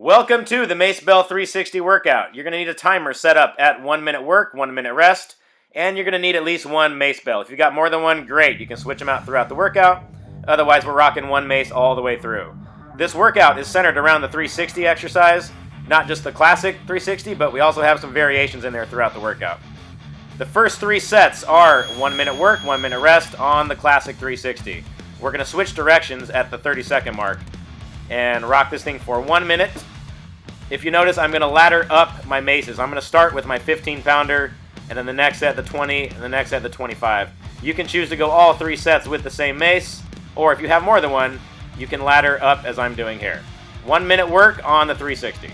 Welcome to the Macebell 360 workout. You're going to need a timer set up at 1 minute work, 1 minute rest, and you're going to need at least one Macebell. If you've got more than one, great. You can switch them out throughout the workout. Otherwise, we're rocking one mace all the way through. This workout is centered around the 360 exercise, not just the classic 360, but we also have some variations in there throughout the workout. The first 3 sets are 1 minute work, 1 minute rest on the classic 360. We're going to switch directions at the 30-second mark and rock this thing for 1 minute. If you notice, I'm going to ladder up my maces. I'm going to start with my 15-pounder, and then the next set the 20, and the next set the 25. You can choose to go all 3 sets with the same mace, or if you have more than one, you can ladder up as I'm doing here. 1 minute work on the 360.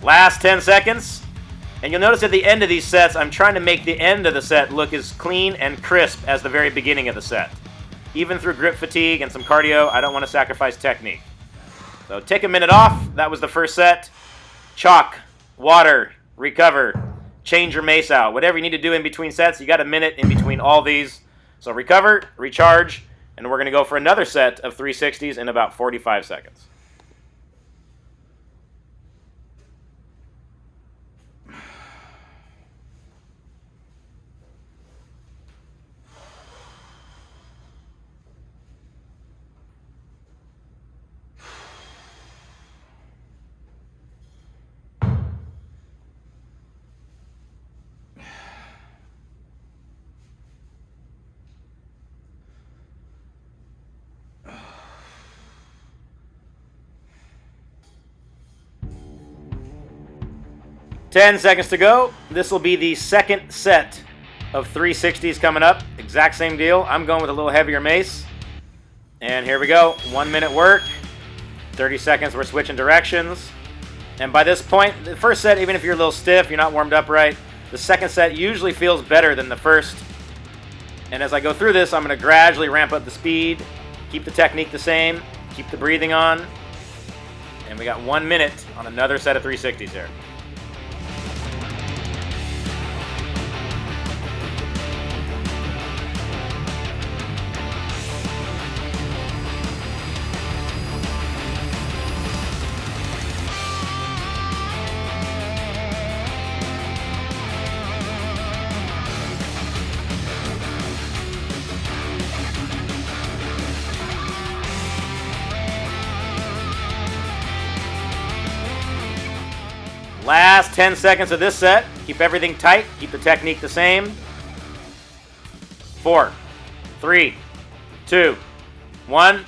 Last 10 seconds, and you'll notice at the end of these sets, I'm trying to make the end of the set look as clean and crisp as the very beginning of the set. Even through grip fatigue and some cardio, I don't want to sacrifice technique. So take a minute off. That was the first set. Chalk, water, recover, change your mace out. Whatever you need to do in between sets, you got a minute in between all these. So recover, recharge, and we're going to go for another set of 360s in about 45 seconds. Ten seconds to go. This will be the second set of 360s coming up. Exact same deal. I'm going with a little heavier mace. And here we go. 1 minute work. 30 seconds, we're switching directions. And by this point, the first set, even if you're a little stiff, you're not warmed up right, the second set usually feels better than the first. And as I go through this, I'm going to gradually ramp up the speed, keep the technique the same, keep the breathing on. And we got 1 minute on another set of 360s here. Last 10 seconds of this set. Keep everything tight. Keep the technique the same. 4, 3, 2, 1.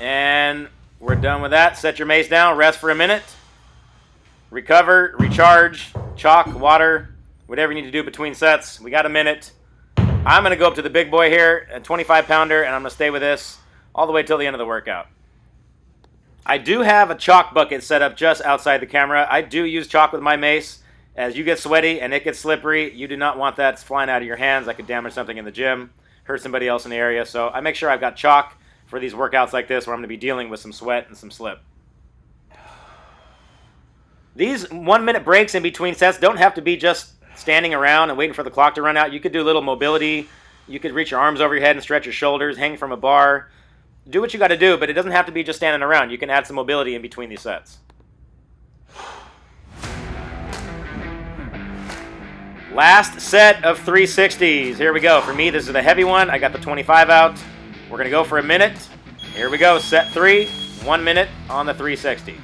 And we're done with that. Set your mace down. Rest for a minute. Recover, recharge, chalk, water, whatever you need to do between sets. We got a minute. I'm going to go up to the big boy here, a 25-pounder, and I'm going to stay with this all the way till the end of the workout. I do have a chalk bucket set up just outside the camera. I do use chalk with my mace. As you get sweaty and it gets slippery, you do not want that flying out of your hands. That could damage something in the gym, hurt somebody else in the area. So I make sure I've got chalk for these workouts like this where I'm going to be dealing with some sweat and some slip. These 1 minute breaks in between sets don't have to be just standing around and waiting for the clock to run out. You could do a little mobility. You could reach your arms over your head and stretch your shoulders, hang from a bar. Do what you got to do, but it doesn't have to be just standing around. You can add some mobility in between these sets. Last set of 360s. Here we go. For me, this is the heavy one. I got the 25 out. We're going to go for a minute. Here we go. Set 3, 1 minute on the 360.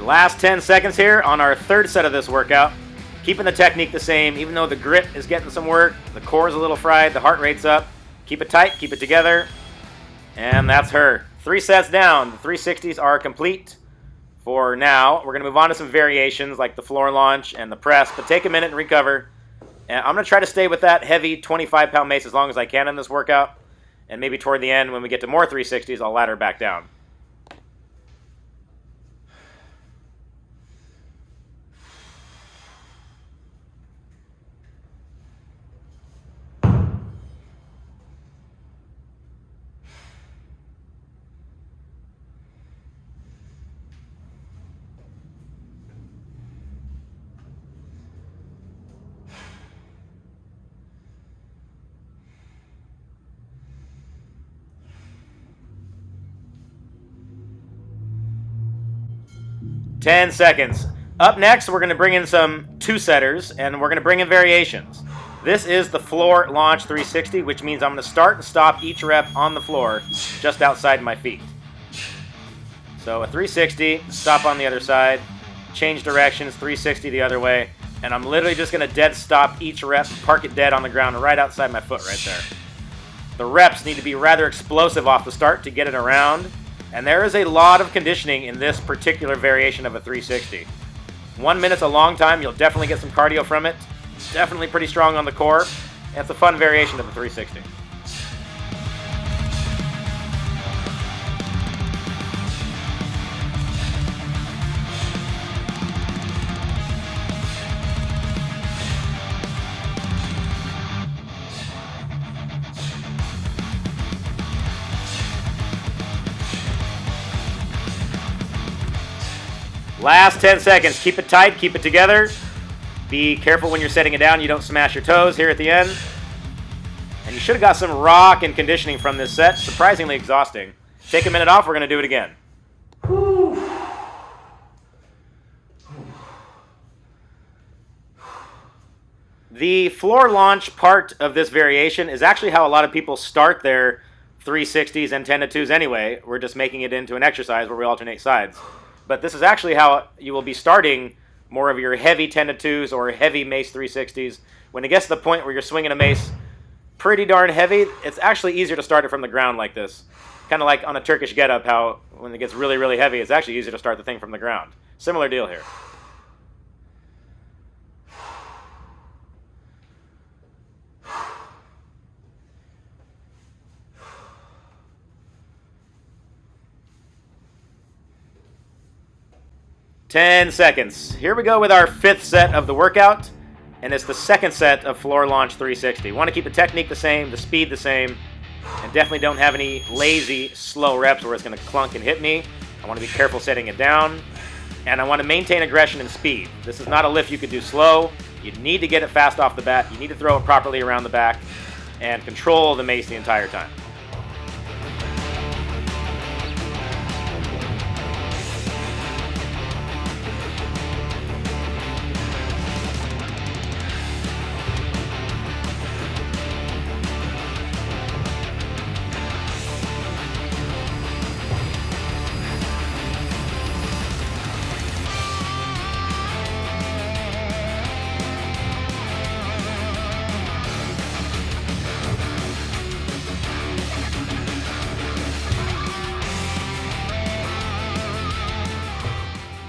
last 10 seconds here on our third set of this workout. Keeping the technique the same, even though the grip is getting some work, the core is a little fried, the heart rate's up. Keep it tight, keep it together, and that's her. 3 sets down. The 360s are complete for now. We're going to move on to some variations like the floor launch and the press, but take a minute and recover. And I'm going to try to stay with that heavy 25-pound mace as long as I can in this workout. And maybe toward the end, when we get to more 360s, I'll ladder back down. Ten seconds. Up next, we're going to bring in some two-setters, and we're going to bring in variations. This is the floor launch 360, which means I'm going to start and stop each rep on the floor just outside my feet. So a 360, stop on the other side, change directions, 360 the other way, and I'm literally just going to dead stop each rep, park it dead on the ground right outside my foot right there. The reps need to be rather explosive off the start to get it around. And there is a lot of conditioning in this particular variation of a 360. 1 minute's a long time. You'll definitely get some cardio from it. Definitely pretty strong on the core. And it's a fun variation of a 360. Last 10 seconds. Keep it tight, keep it together. Be careful when you're setting it down, you don't smash your toes here at the end. And you should have got some rock and conditioning from this set. Surprisingly exhausting. Take a minute off, we're going to do it again. The floor launch part of this variation is actually how a lot of people start their 360s and 10 to 2s anyway. We're just making it into an exercise where we alternate sides. But this is actually how you will be starting more of your heavy 10 to 2s or heavy mace 360s. When it gets to the point where you're swinging a mace pretty darn heavy, it's actually easier to start it from the ground like this. Kind of like on a Turkish getup, how when it gets really, really heavy, it's actually easier to start the thing from the ground. Similar deal here. Ten seconds. Here we go with our fifth set of the workout, and it's the second set of floor launch 360. Want to keep the technique the same, the speed the same, and definitely don't have any lazy, slow reps where it's going to clunk and hit me. I want to be careful setting it down, and I want to maintain aggression and speed. This is not a lift you could do slow. You need to get it fast off the bat. You need to throw it properly around the back and control the mace the entire time.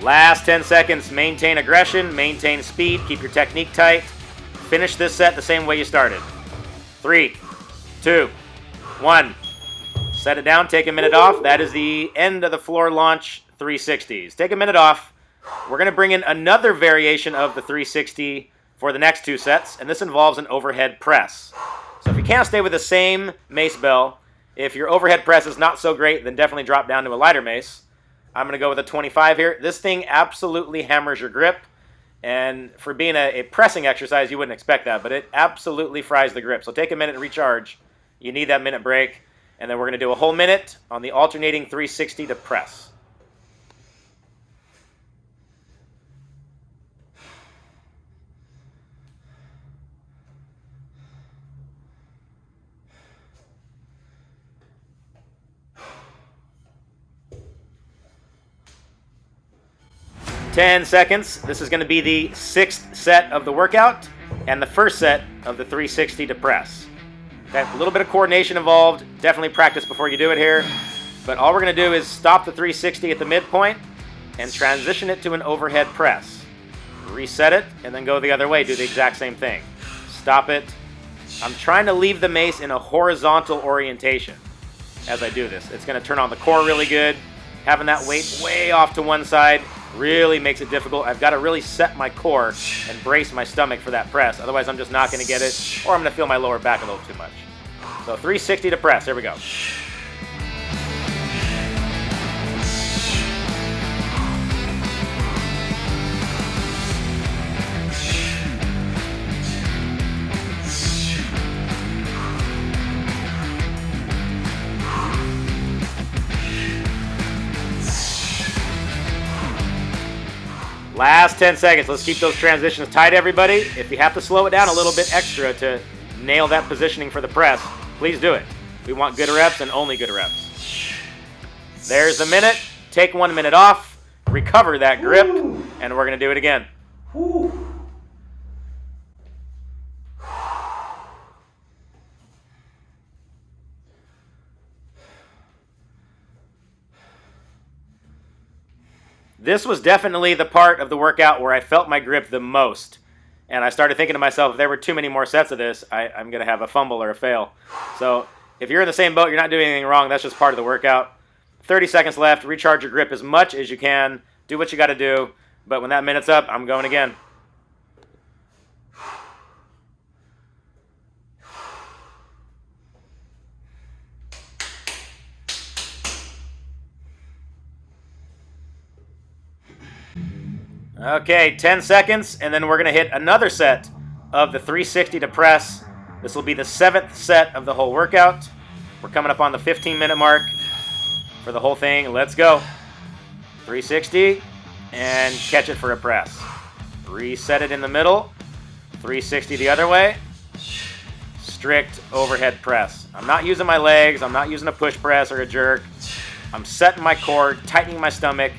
Last 10 seconds, maintain aggression, maintain speed, keep your technique tight. Finish this set the same way you started. 3, 2, 1. Set it down, take a minute off. That is the end of the floor launch 360s. Take a minute off. We're going to bring in another variation of the 360 for the next two sets, and this involves an overhead press. So if you can't stay with the same Macebell, if your overhead press is not so great, then definitely drop down to a lighter mace. I'm going to go with a 25 here. This thing absolutely hammers your grip. And for being a pressing exercise, you wouldn't expect that. But it absolutely fries the grip. So take a minute to recharge. You need that minute break. And then we're going to do a whole minute on the alternating 360 to press. 10 seconds. This is going to be the 6th set of the workout and the first set of the 360 to press. Okay, a little bit of coordination involved. Definitely practice before you do it here. But all we're going to do is stop the 360 at the midpoint and transition it to an overhead press. Reset it and then go the other way. Do the exact same thing. Stop it. I'm trying to leave the mace in a horizontal orientation as I do this. It's going to turn on the core really good. Having that weight way off to one side really makes it difficult. I've got to really set my core and brace my stomach for that press. Otherwise, I'm just not going to get it, or I'm going to feel my lower back a little too much. So 360 to press. Here we go. Last 10 seconds. Let's keep those transitions tight, everybody. If you have to slow it down a little bit extra to nail that positioning for the press, please do it. We want good reps and only good reps. There's the minute. Take 1 minute off. Recover that grip, and we're going to do it again. This was definitely the part of the workout where I felt my grip the most. And I started thinking to myself, if there were too many more sets of this, I'm going to have a fumble or a fail. So if you're in the same boat, you're not doing anything wrong. That's just part of the workout. 30 seconds left. Recharge your grip as much as you can. Do what you got to do. But when that minute's up, I'm going again. Okay, 10 seconds, and then we're going to hit another set of the 360 to press. This will be the 7th set of the whole workout. We're coming up on the 15-minute mark for the whole thing. Let's go. 360, and catch it for a press. Reset it in the middle. 360 the other way. Strict overhead press. I'm not using my legs. I'm not using a push press or a jerk. I'm setting my core, tightening my stomach.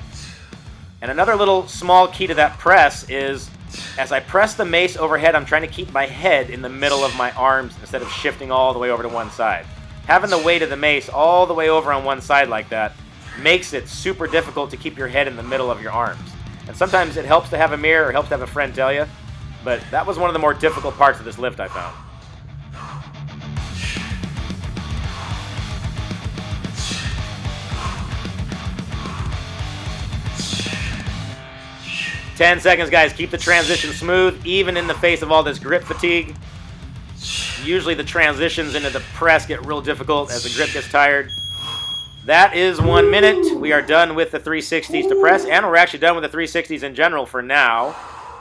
And another little small key to that press is, as I press the mace overhead, I'm trying to keep my head in the middle of my arms instead of shifting all the way over to one side. Having the weight of the mace all the way over on one side like that makes it super difficult to keep your head in the middle of your arms. And sometimes it helps to have a mirror or helps to have a friend tell you, but that was one of the more difficult parts of this lift I found. Ten seconds, guys. Keep the transition smooth, even in the face of all this grip fatigue. Usually the transitions into the press get real difficult as the grip gets tired. That is 1 minute. We are done with the 360s to press, and we're actually done with the 360s in general for now.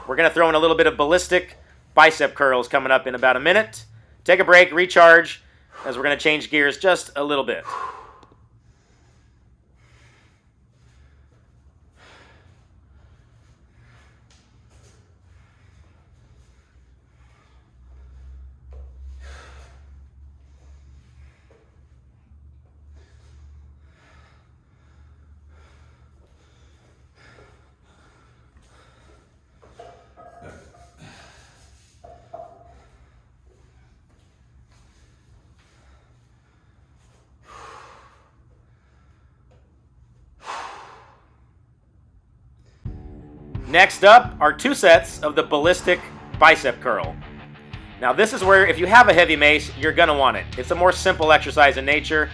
We're going to throw in a little bit of ballistic bicep curls coming up in about a minute. Take a break, recharge, as we're going to change gears just a little bit. Next up are 2 sets of the ballistic bicep curl. Now this is where, if you have a heavy mace, you're going to want it. It's a more simple exercise in nature,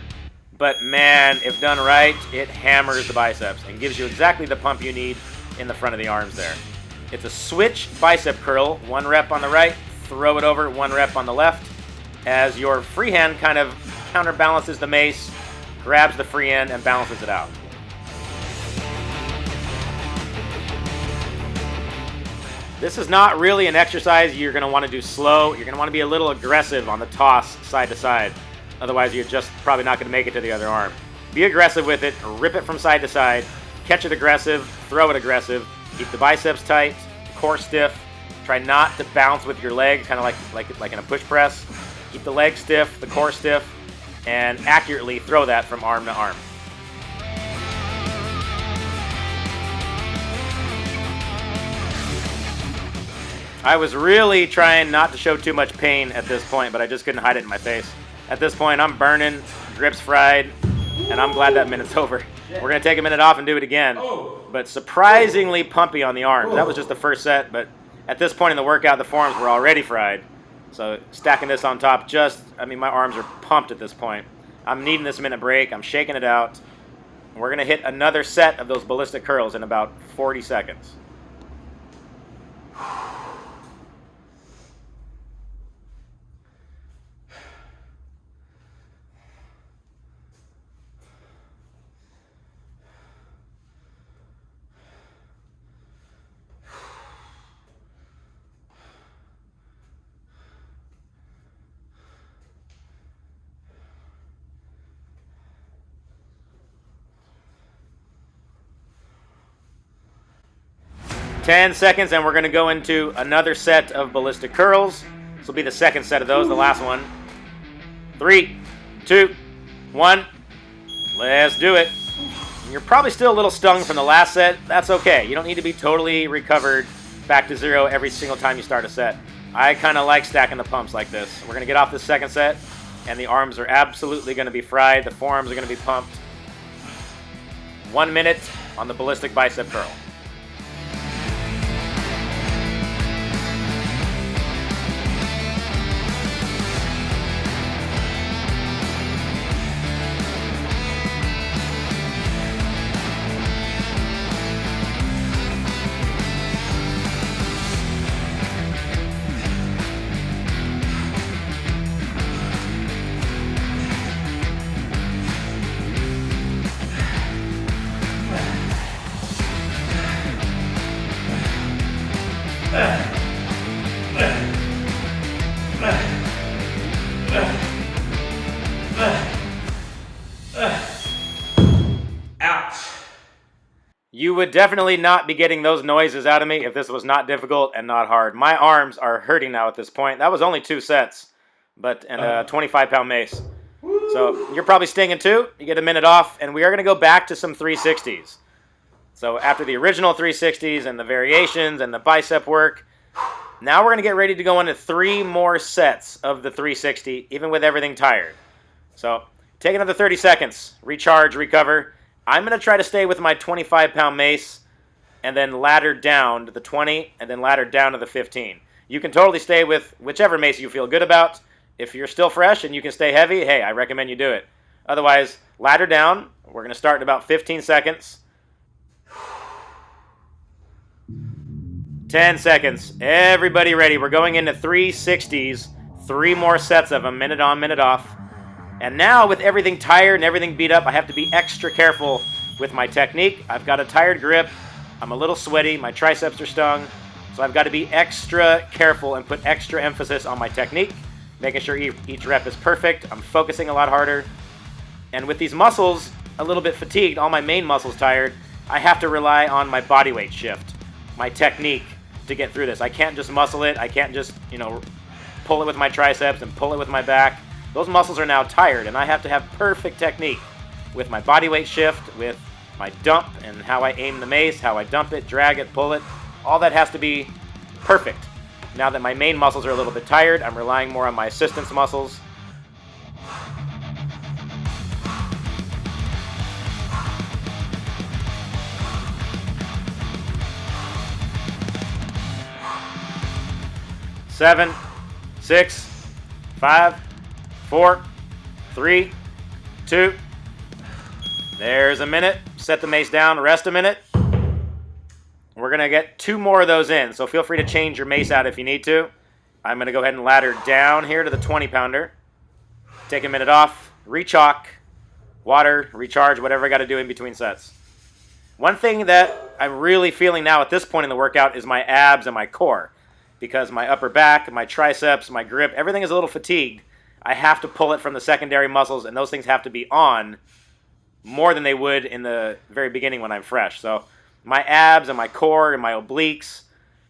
but man, if done right, it hammers the biceps and gives you exactly the pump you need in the front of the arms there. It's a switch bicep curl, 1 rep on the right, throw it over, 1 rep on the left, as your free hand kind of counterbalances the mace, grabs the free end, and balances it out. This is not really an exercise you're going to want to do slow. You're going to want to be a little aggressive on the toss side to side. Otherwise, you're just probably not going to make it to the other arm. Be aggressive with it. Rip it from side to side. Catch it aggressive. Throw it aggressive. Keep the biceps tight. Core stiff. Try not to bounce with your legs, kind of like in a push press. Keep the legs stiff, the core stiff, and accurately throw that from arm to arm. I was really trying not to show too much pain at this point, but I just couldn't hide it in my face. At this point, I'm burning, grip's fried, and I'm glad that minute's over. We're going to take a minute off and do it again. But surprisingly pumpy on the arms. That was just the first set, but at this point in the workout, the forearms were already fried. So stacking this on top my arms are pumped at this point. I'm needing this minute break. I'm shaking it out. We're going to hit another set of those ballistic curls in about 40 seconds. Ten seconds, and we're going to go into another set of ballistic curls. This will be the second set of those, the last one. 3, 2, 1. Let's do it. You're probably still a little stung from the last set. That's okay. You don't need to be totally recovered back to zero every single time you start a set. I kind of like stacking the pumps like this. We're going to get off this second set, and the arms are absolutely going to be fried. The forearms are going to be pumped. 1 minute on the ballistic bicep curl. Ouch. You would definitely not be getting those noises out of me if this was not difficult and not hard. My arms are hurting now at this point. That was only 2 sets, and a 25-pound mace. So you're probably stinging too. You get a minute off, and we are going to go back to some 360s. So after the original 360s and the variations and the bicep work, now we're going to get ready to go into 3 more sets of the 360, even with everything tired. So take another 30 seconds, recharge, recover. I'm going to try to stay with my 25-pound mace and then ladder down to the 20 and then ladder down to the 15. You can totally stay with whichever mace you feel good about. If you're still fresh and you can stay heavy, hey, I recommend you do it. Otherwise, ladder down. We're going to start in about 15 seconds. 10 seconds. Everybody ready. We're going into 360s. 3 more sets of them, minute on, minute off. And now, with everything tired and everything beat up, I have to be extra careful with my technique. I've got a tired grip. I'm a little sweaty. My triceps are stung. So I've got to be extra careful and put extra emphasis on my technique, making sure each rep is perfect. I'm focusing a lot harder. And with these muscles a little bit fatigued, all my main muscles tired, I have to rely on my body weight shift, my technique to get through this. I can't just muscle it. I can't just, pull it with my triceps and pull it with my back. Those muscles are now tired, and I have to have perfect technique with my body weight shift, with my dump and how I aim the mace, how I dump it, drag it, pull it. All that has to be perfect. Now that my main muscles are a little bit tired, I'm relying more on my assistance muscles. Seven, 6, 5, 4, 3, 2. There's a minute. Set the mace down, rest a minute. We're going to get 2 more of those in, so feel free to change your mace out if you need to. I'm going to go ahead and ladder down here to the 20-pounder. Take a minute off, rechalk, water, recharge, whatever I got to do in between sets. One thing that I'm really feeling now at this point in the workout is my abs and my core, because my upper back, my triceps, my grip, everything is a little fatigued. I have to pull it from the secondary muscles, and those things have to be on more than they would in the very beginning when I'm fresh. So my abs and my core and my obliques,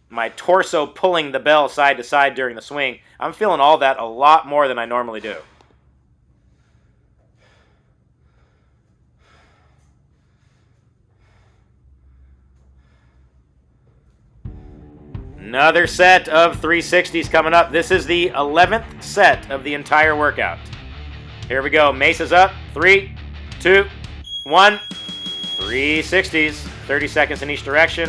my torso pulling the bell side to side during the swing, I'm feeling all that a lot more than I normally do. Another set of 360s coming up. This is the 11th set of the entire workout. Here we go. Mace is up. 3, 2, 1. 360s. 30 seconds in each direction.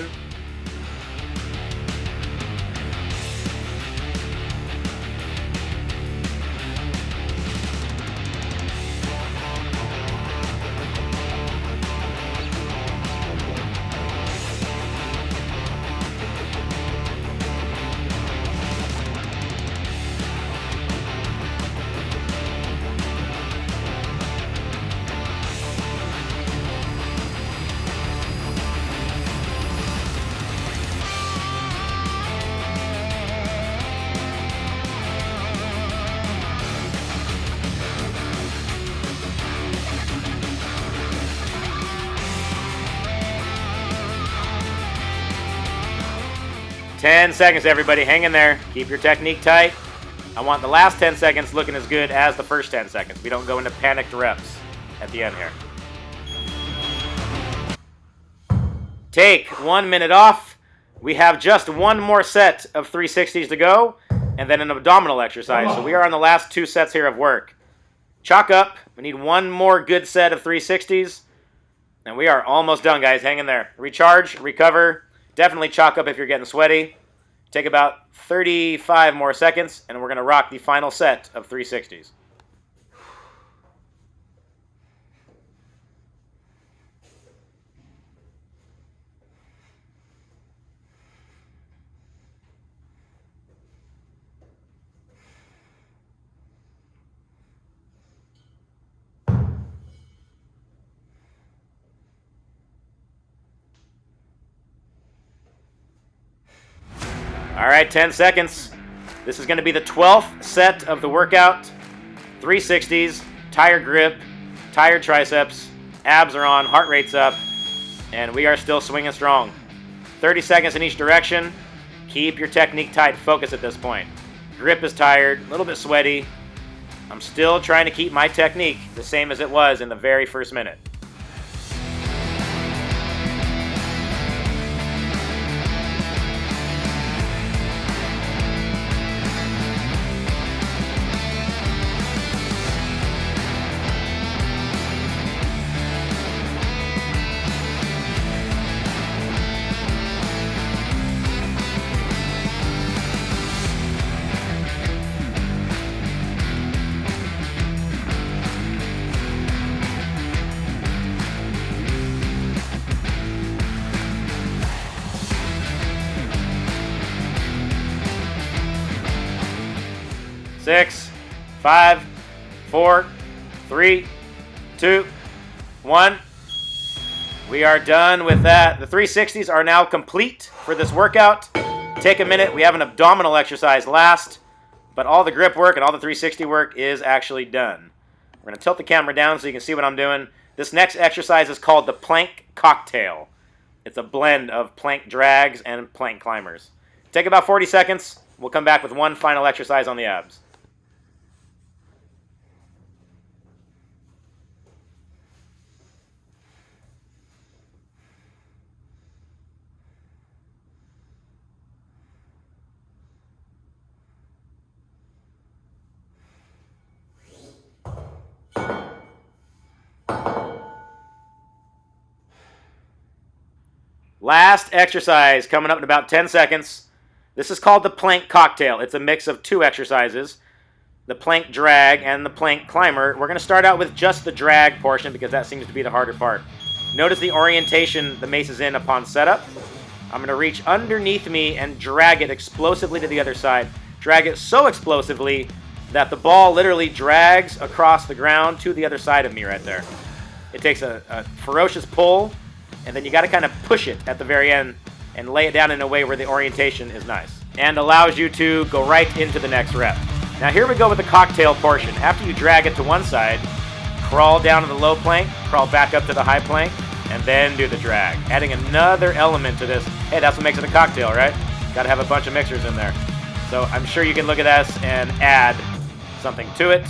Ten seconds, everybody. Hang in there. Keep your technique tight. I want the last 10 seconds looking as good as the first 10 seconds. We don't go into panicked reps at the end here. Take 1 minute off. We have just one more set of 360s to go, and then an abdominal exercise. So we are on the last 2 sets here of work. Chalk up. We need one more good set of 360s, and we are almost done, guys. Hang in there. Recharge, recover. Definitely chalk up if you're getting sweaty. Take about 35 more seconds, and we're going to rock the final set of 360s. All right, 10 seconds. This is going to be the 12th set of the workout. 360s, tired grip, tired triceps, abs are on, heart rate's up, and we are still swinging strong. 30 seconds in each direction. Keep your technique tight. Focus at this point. Grip is tired, a little bit sweaty. I'm still trying to keep my technique the same as it was in the very first minute. Six, 5, 4, 3, 2, 1. We are done with that. The 360s are now complete for this workout. Take a minute. We have an abdominal exercise last, but all the grip work and all the 360 work is actually done. We're going to tilt the camera down so you can see what I'm doing. This next exercise is called the plank cocktail. It's a blend of plank drags and plank climbers. Take about 40 seconds. We'll come back with one final exercise on the abs. Last exercise coming up in about 10 seconds. This is called the plank cocktail. It's a mix of 2 exercises, the plank drag and the plank climber. We're going to start out with just the drag portion because that seems to be the harder part. Notice the orientation the mace is in upon setup. I'm going to reach underneath me and drag it explosively to the other side. Drag it so explosively that the ball literally drags across the ground to the other side of me right there. It takes a ferocious pull, and then you got to kind of push it at the very end and lay it down in a way where the orientation is nice and allows you to go right into the next rep. Now here we go with the cocktail portion. After you drag it to one side, crawl down to the low plank, crawl back up to the high plank, and then do the drag. Adding another element to this. Hey, that's what makes it a cocktail, right? Got to have a bunch of mixers in there. So I'm sure you can look at this and add something to it.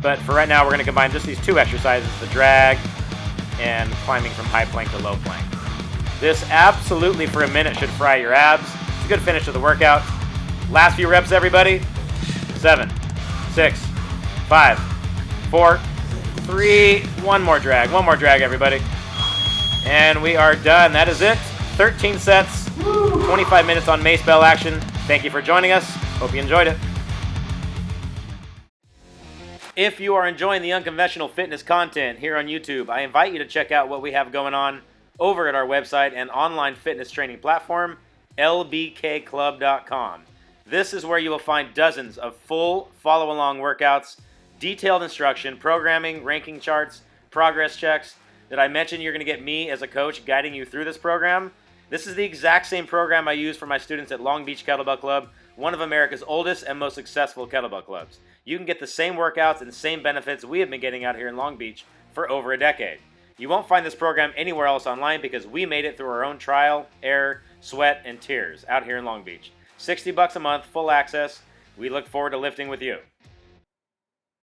But for right now, we're going to combine just these 2 exercises, the drag and climbing from high plank to low plank. This absolutely for a minute should fry your abs. It's a good finish to the workout. Last few reps, everybody. 7, 6, 5, 4, 3, one more drag, everybody. And we are done. That is it. 13 sets, 25 minutes on Macebell action. Thank you for joining us. Hope you enjoyed it. If you are enjoying the Unconventional Fitness content here on YouTube, I invite you to check out what we have going on over at our website and online fitness training platform, lbkclub.com. This is where you will find dozens of full follow-along workouts, detailed instruction, programming, ranking charts, progress checks. Did I mention you're going to get me as a coach guiding you through this program? This is the exact same program I use for my students at Long Beach Kettlebell Club, one of America's oldest and most successful kettlebell clubs. You can get the same workouts and same benefits we have been getting out here in Long Beach for over a decade. You won't find this program anywhere else online because we made it through our own trial, error, sweat, and tears out here in Long Beach. $60 a month, full access. We look forward to lifting with you.